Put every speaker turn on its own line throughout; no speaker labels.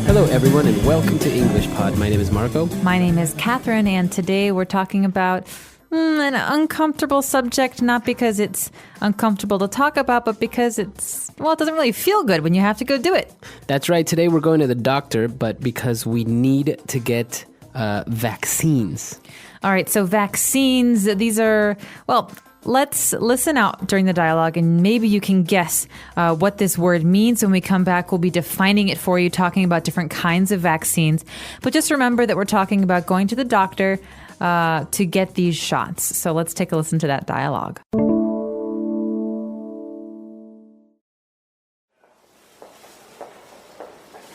Hello, everyone, and welcome to English Pod. My name is Marco.
My name is Catherine, and today we're talking about an uncomfortable subject, not because it's uncomfortable to talk about, but because it doesn't really feel good when you have to go do it.
That's right. Today we're going to the doctor, but because we need to get vaccines.
All right, so vaccines, these are, let's listen out during the dialogue and maybe you can guess what this word means. When we come back, we'll be defining it for you, talking about different kinds of vaccines. But just remember that we're talking about going to the doctor to get these shots. So let's take a listen to that dialogue.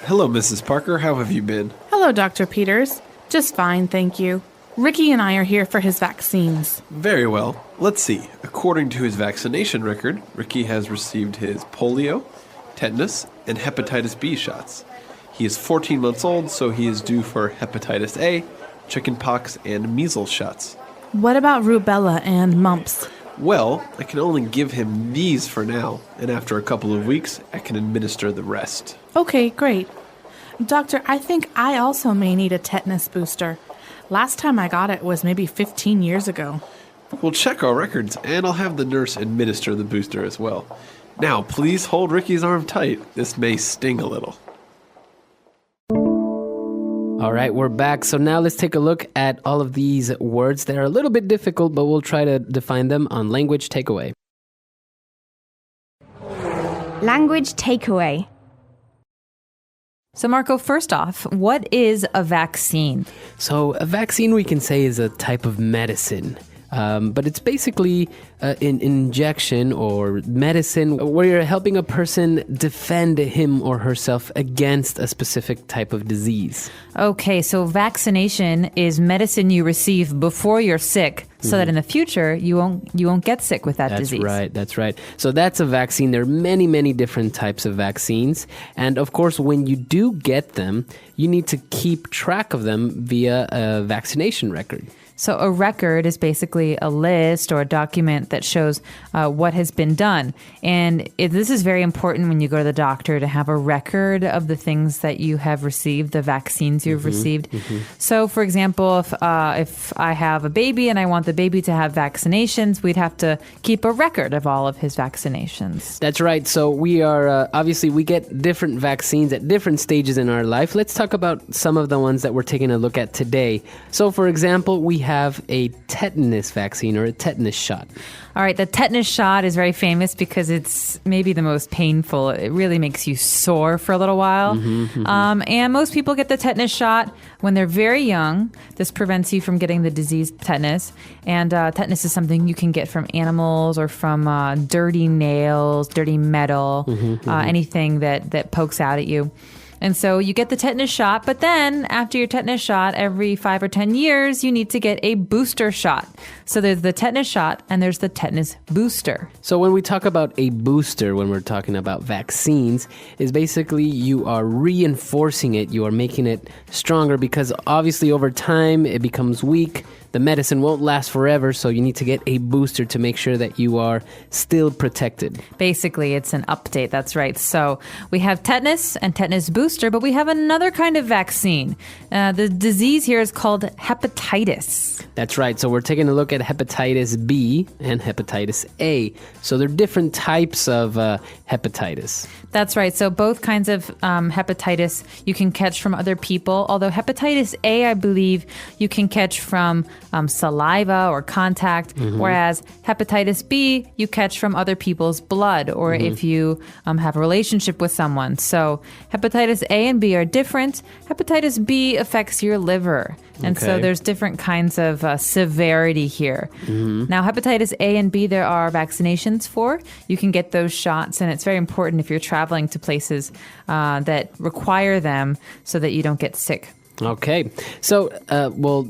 Hello, Mrs. Parker. How have you been?
Hello, Dr. Peters. Just fine, thank you. Ricky and I are here for his vaccines.
Very well. Let's see. According to his vaccination record, Ricky has received his polio, tetanus, and hepatitis B shots. He is 14 months old, so he is due for hepatitis A, chickenpox, and measles shots.
What about rubella and mumps?
Well, I can only give him these for now, and after a couple of weeks, I can administer the rest.
Okay, great. Doctor, I think I also may need a tetanus booster. Last time I got it was maybe 15 years ago.
We'll check our records, and I'll have the nurse administer the booster as well. Now, please hold Ricky's arm tight. This may sting a little.
All right, we're back. So now let's take a look at all of these words. They're a little bit difficult, but we'll try to define them on Language Takeaway.
Language takeaway.
So Marco, first off, what is a vaccine?
So a vaccine, we can say, is a type of medicine. But it's basically an injection or medicine where you're helping a person defend him or herself against a specific type of disease.
Okay, so vaccination is medicine you receive before you're sick so that in the future you won't get sick with that disease.
That's right. So that's a vaccine. There are many, many different types of vaccines. And of course, when you do get them, you need to keep track of them via a vaccination record.
So a record is basically a list or a document that shows what has been done. And this is very important when you go to the doctor to have a record of the things that you have received, the vaccines you've received. So, for example, if I have a baby and I want the baby to have vaccinations, we'd have to keep a record of all of his vaccinations.
That's right. So we are, obviously, we get different vaccines at different stages in our life. Let's talk about some of the ones that we're taking a look at today. So, for example, we have a tetanus vaccine or a tetanus shot.
All right, the tetanus shot is very famous because it's maybe the most painful. It really makes you sore for a little while. And most people get the tetanus shot when they're very young. This prevents you from getting the disease tetanus. And tetanus is something you can get from animals or from dirty nails, dirty metal, anything that pokes out at you. And so you get the tetanus shot, but then after your tetanus shot, every 5 or 10 years, you need to get a booster shot. So there's the tetanus shot and there's the tetanus booster.
So when we talk about a booster, when we're talking about vaccines, is basically you are reinforcing it, you are making it stronger because obviously over time it becomes weak. The medicine won't last forever, so you need to get a booster to make sure that you are still protected.
Basically, it's an update. That's right. So we have tetanus and tetanus booster, but we have another kind of vaccine. The disease here is called hepatitis.
That's right. So we're taking a look at hepatitis B and hepatitis A. So they're different types of hepatitis.
That's right. So both kinds of hepatitis you can catch from other people, although hepatitis A, I believe, you can catch from saliva or contact, whereas hepatitis B you catch from other people's blood or if you have a relationship with someone. So hepatitis A and B are different. Hepatitis B affects your liver. And so there's different kinds of severity here. Now, hepatitis A and B, there are vaccinations for. You can get those shots, and it's very important if you're traveling to places that require them so that you don't get sick.
Okay. So,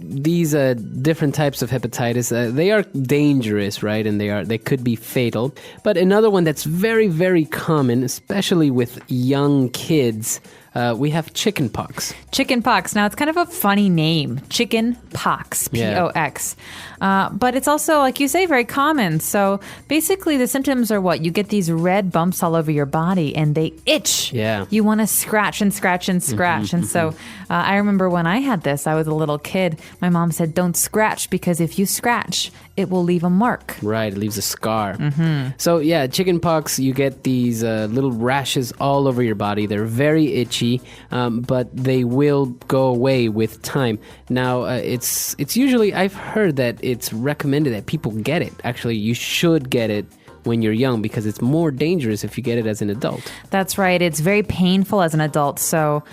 these different types of hepatitis, they are dangerous, right? And they could be fatal. But another one that's very, very common, especially with young kids, we have chicken pox.
Chicken pox. Now, it's kind of a funny name. Chicken pox. P-O-X. But it's also, like you say, very common. So basically, the symptoms are what? You get these red bumps all over your body and they itch.
Yeah.
You want to scratch and scratch and scratch. And so I remember when I had this, I was a little kid. My mom said, don't scratch because if you scratch, it will leave a mark.
Right, it leaves a scar. So yeah, chicken pox, you get these little rashes all over your body. They're very itchy, but they will go away with time. Now, it's usually, I've heard that it's recommended that people get it. Actually, you should get it when you're young because it's more dangerous if you get it as an adult.
That's right. It's very painful as an adult. So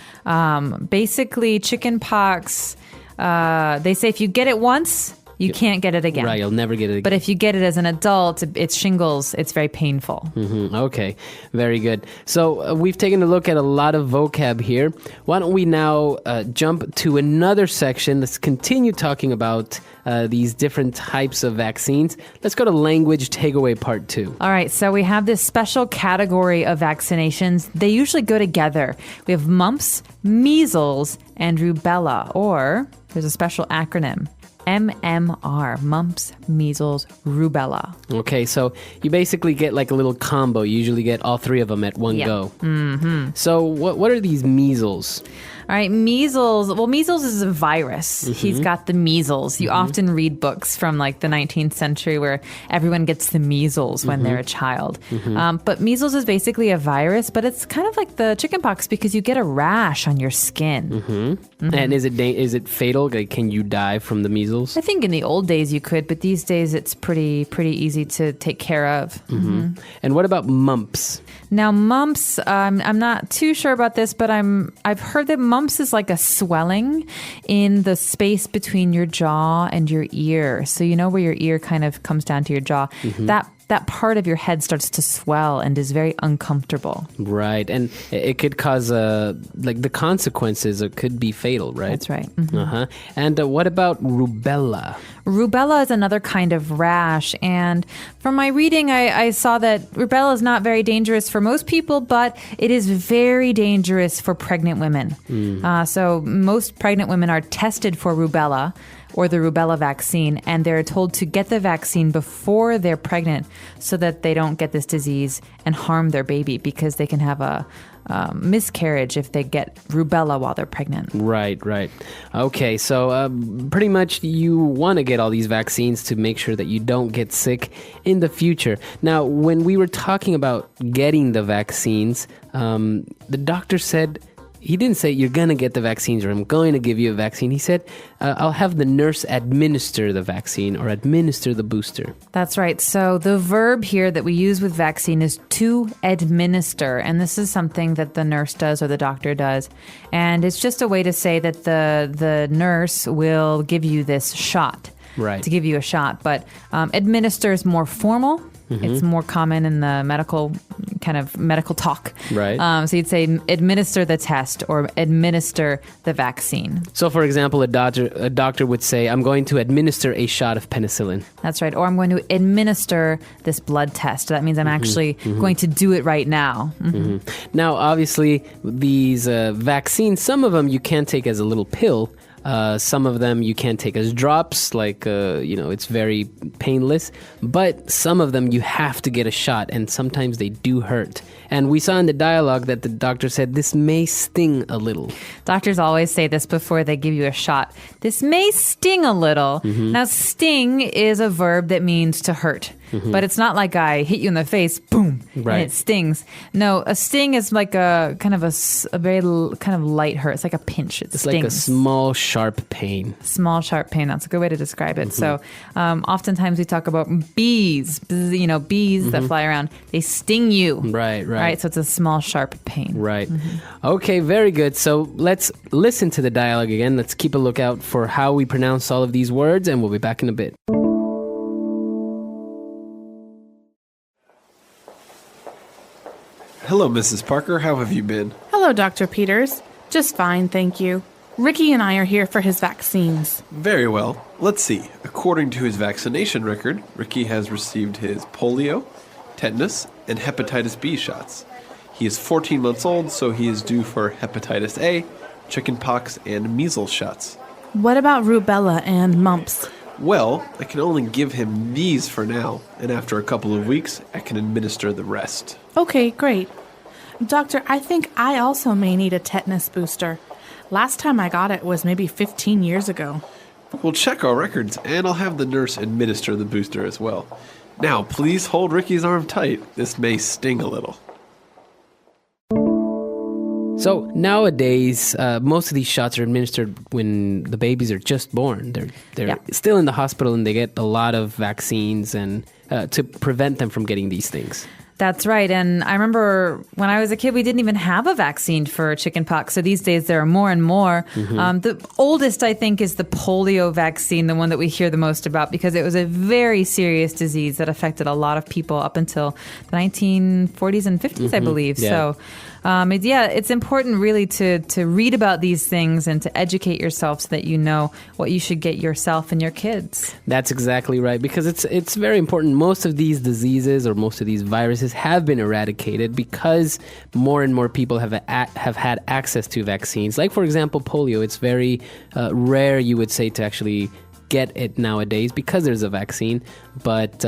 basically, chicken pox, they say if you get it once, you can't get it again.
Right, you'll never get it again.
But if you get it as an adult, it's shingles. It's very painful.
Okay, very good. So we've taken a look at a lot of vocab here. Why don't we now jump to another section? Let's continue talking about these different types of vaccines. Let's go to language takeaway part 2.
All right, so we have this special category of vaccinations. They usually go together. We have mumps, measles, and rubella, or there's a special acronym. MMR, mumps, measles, rubella.
Okay, so you basically get like a little combo. You usually get all 3 of them at one go. So what are these measles?
All right, measles. Well, measles is a virus. He's got the measles. You often read books from like the 19th century where everyone gets the measles when they're a child. But measles is basically a virus, but it's kind of like the chickenpox because you get a rash on your skin.
And is it fatal? Like, can you die from the measles?
I think in the old days you could, but these days it's pretty easy to take care of.
And what about mumps?
Now, mumps, I'm not too sure about this, but I've heard that mumps is like a swelling in the space between your jaw and your ear. So you know where your ear kind of comes down to your jaw. That part of your head starts to swell and is very uncomfortable.
Right, and it could cause like the consequences could be fatal, right?
That's right.
And what about rubella?
Rubella is another kind of rash, and from my reading, I saw that rubella is not very dangerous for most people, but it is very dangerous for pregnant women. So most pregnant women are tested for rubella or the rubella vaccine, and they're told to get the vaccine before they're pregnant so that they don't get this disease and harm their baby because they can have a miscarriage if they get rubella while they're pregnant.
Right. Okay, so pretty much you want to get all these vaccines to make sure that you don't get sick in the future. Now, when we were talking about getting the vaccines, the doctor said, he didn't say you're going to get the vaccines or I'm going to give you a vaccine. He said, I'll have the nurse administer the vaccine or administer the booster.
That's right. So the verb here that we use with vaccine is to administer. And this is something that the nurse does or the doctor does. And it's just a way to say that the nurse will give you this shot.
Right.
To give you a shot. But administer is more formal. It's more common in the medical talk.
Right.
So you'd say administer the test or administer the vaccine.
So, for example, a doctor would say, I'm going to administer a shot of penicillin.
That's right. Or I'm going to administer this blood test. That means I'm actually going to do it right now.
Now, obviously, these vaccines, some of them you can take as a little pill. Some of them you can take as drops, like, it's very painless. But some of them you have to get a shot, and sometimes they do hurt. And we saw in the dialogue that the doctor said this may sting a little.
Doctors always say this before they give you a shot. This may sting a little. Now, sting is a verb that means to hurt. But it's not like I hit you in the face, boom,
right,
and it stings. No, a sting is like a kind of a very kind of light hurt. It's like a pinch. It
it's
stings.
Like a small, sharp pain.
Small, sharp pain. That's a good way to describe it. So oftentimes we talk about bees, bees that fly around. They sting you. Right. So it's a small, sharp pain.
Right. Okay, very good. So let's listen to the dialogue again. Let's keep a lookout for how we pronounce all of these words, and we'll be back in a bit.
Hello, Mrs. Parker. How have you been?
Hello, Dr. Peters. Just fine, thank you. Ricky and I are here for his vaccines.
Very well. Let's see. According to his vaccination record, Ricky has received his polio, tetanus, and hepatitis B shots. He is 14 months old, so he is due for hepatitis A, chickenpox, and measles shots.
What about rubella and mumps?
Well, I can only give him these for now, and after a couple of weeks, I can administer the rest.
Okay, great. Doctor, I think I also may need a tetanus booster. Last time I got it was maybe 15 years ago.
We'll check our records, and I'll have the nurse administer the booster as well. Now, please hold Ricky's arm tight. This may sting a little.
So nowadays, most of these shots are administered when the babies are just born. They're still in the hospital and they get a lot of vaccines and to prevent them from getting these things.
That's right. And I remember when I was a kid, we didn't even have a vaccine for chickenpox. So these days there are more and more. The oldest, I think, is the polio vaccine, the one that we hear the most about, because it was a very serious disease that affected a lot of people up until the 1940s and 50s, I believe.
Yeah.
So it's important really to read about these things and to educate yourself so that you know what you should get yourself and your kids.
That's exactly right, because it's very important. Most of these diseases or most of these viruses have been eradicated because more and more people have had access to vaccines. Like, for example, polio. It's very rare, you would say, to actually get it nowadays because there's a vaccine, but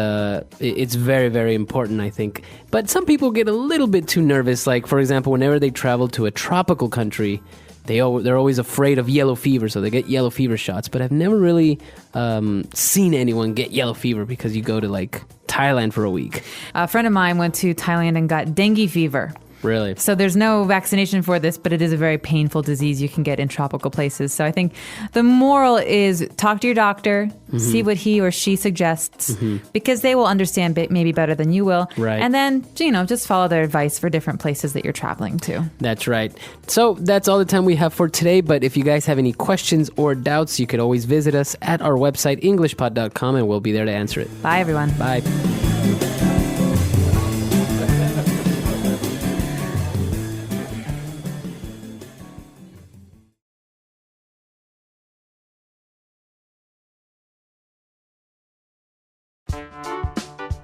it's very, very important, I think. But some people get a little bit too nervous. Like, for example, whenever they travel to a tropical country, they're always afraid of yellow fever, so they get yellow fever shots. But I've never really seen anyone get yellow fever because you go to, like, Thailand for a week.
A friend of mine went to Thailand and got dengue fever.
Really?
So there's no vaccination for this, but it is a very painful disease you can get in tropical places. So I think the moral is talk to your doctor, see what he or she suggests, because they will understand maybe better than you will.
Right.
And then, just follow their advice for different places that you're traveling to.
That's right. So that's all the time we have for today. But if you guys have any questions or doubts, you could always visit us at our website, englishpod.com, and we'll be there to answer it.
Bye, everyone.
Bye.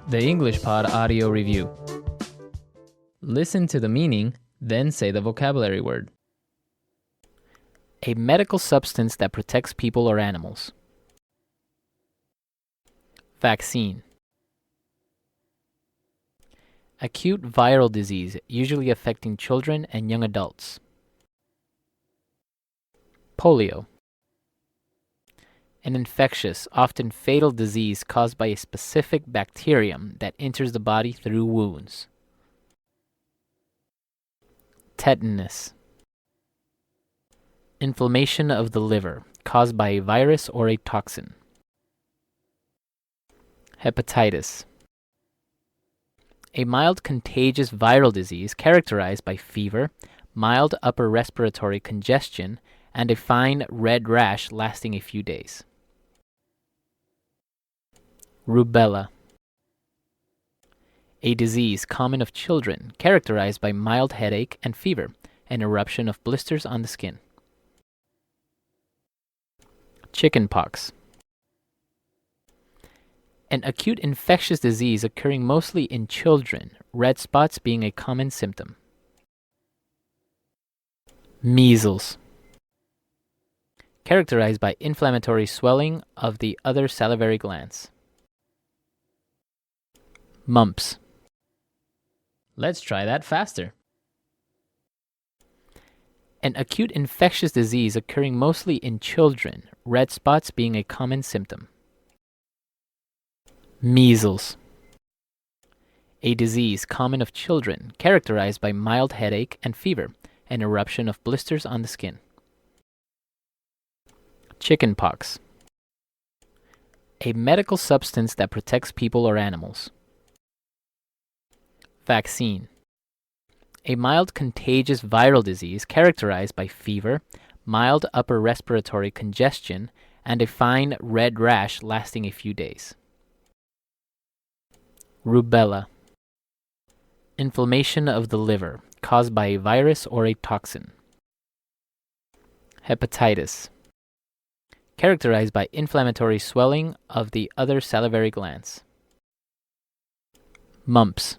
The English Pod Audio Review. Listen to the meaning, then say the vocabulary word. A medical substance that protects people or animals. Vaccine. Acute viral disease, usually affecting children and young adults. Polio. An infectious, often fatal disease caused by a specific bacterium that enters the body through wounds. Tetanus. Inflammation of the liver caused by a virus or a toxin. Hepatitis. A mild contagious viral disease characterized by fever, mild upper respiratory congestion, and a fine red rash lasting a few days. Rubella. A disease common of children, characterized by mild headache and fever, and eruption of blisters on the skin. Chickenpox. An acute infectious disease occurring mostly in children, red spots being a common symptom. Measles. Characterized by inflammatory swelling of the other salivary glands. Mumps. Let's try that faster.
An acute infectious disease occurring mostly in children, red spots being a common symptom. Measles. A disease common of children, characterized by mild headache and fever, and eruption of blisters on the skin. Chickenpox. A medical substance that protects people or animals. Vaccine. A mild contagious viral disease characterized by fever, mild upper respiratory congestion, and a fine red rash lasting a few days. Rubella. Inflammation of the liver caused by a virus or a toxin. Hepatitis. Characterized by inflammatory swelling of the other salivary glands. Mumps.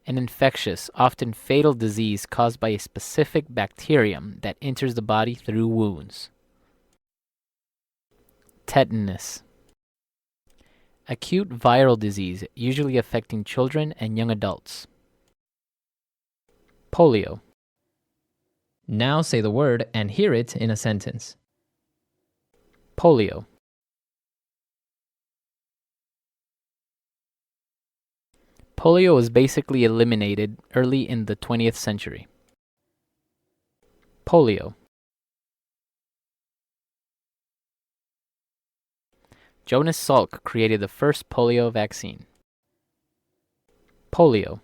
An infectious, often fatal disease caused by a specific bacterium that enters the body through wounds. Tetanus. Acute viral disease, usually affecting children and young adults. Polio.
Now say the word and hear it in a sentence.
Polio. Polio was basically eliminated early in the 20th century. Polio. Jonas Salk created the first polio vaccine. Polio.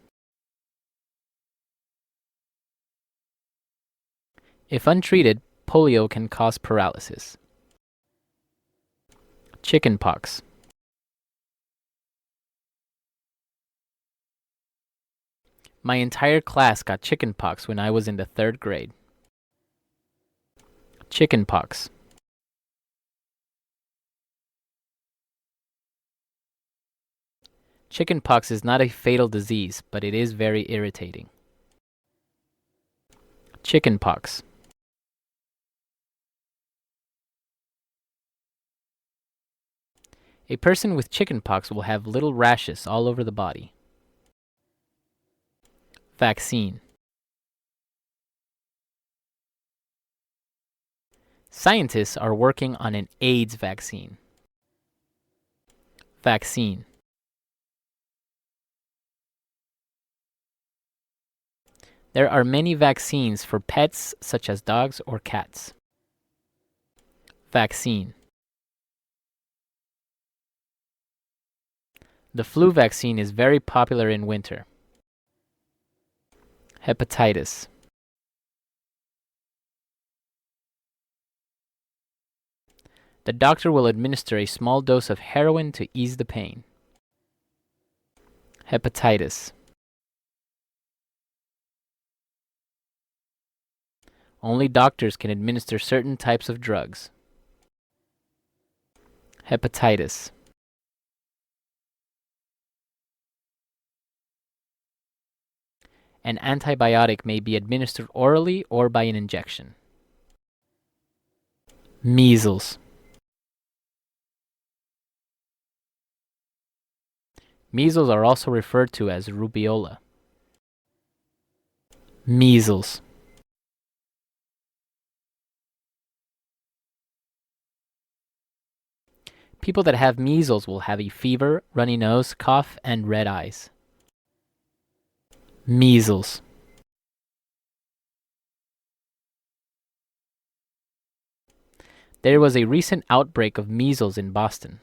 If untreated, polio can cause paralysis. Chickenpox. My entire class got chickenpox when I was in the 3rd grade. Chickenpox. Chickenpox is not a fatal disease, but it is very irritating. Chickenpox. A person with chickenpox will have little rashes all over the body. Vaccine. Scientists are working on an AIDS vaccine. Vaccine. There are many vaccines for pets such as dogs or cats. Vaccine. The flu vaccine is very popular in winter. Hepatitis. The doctor will administer a small dose of heroin to ease the pain. Hepatitis. Only doctors can administer certain types of drugs. Hepatitis. An antibiotic may be administered orally or by an injection. Measles. Measles are also referred to as rubeola. Measles. People that have measles will have a fever, runny nose, cough, and red eyes. Measles. There was a recent outbreak of measles in Boston.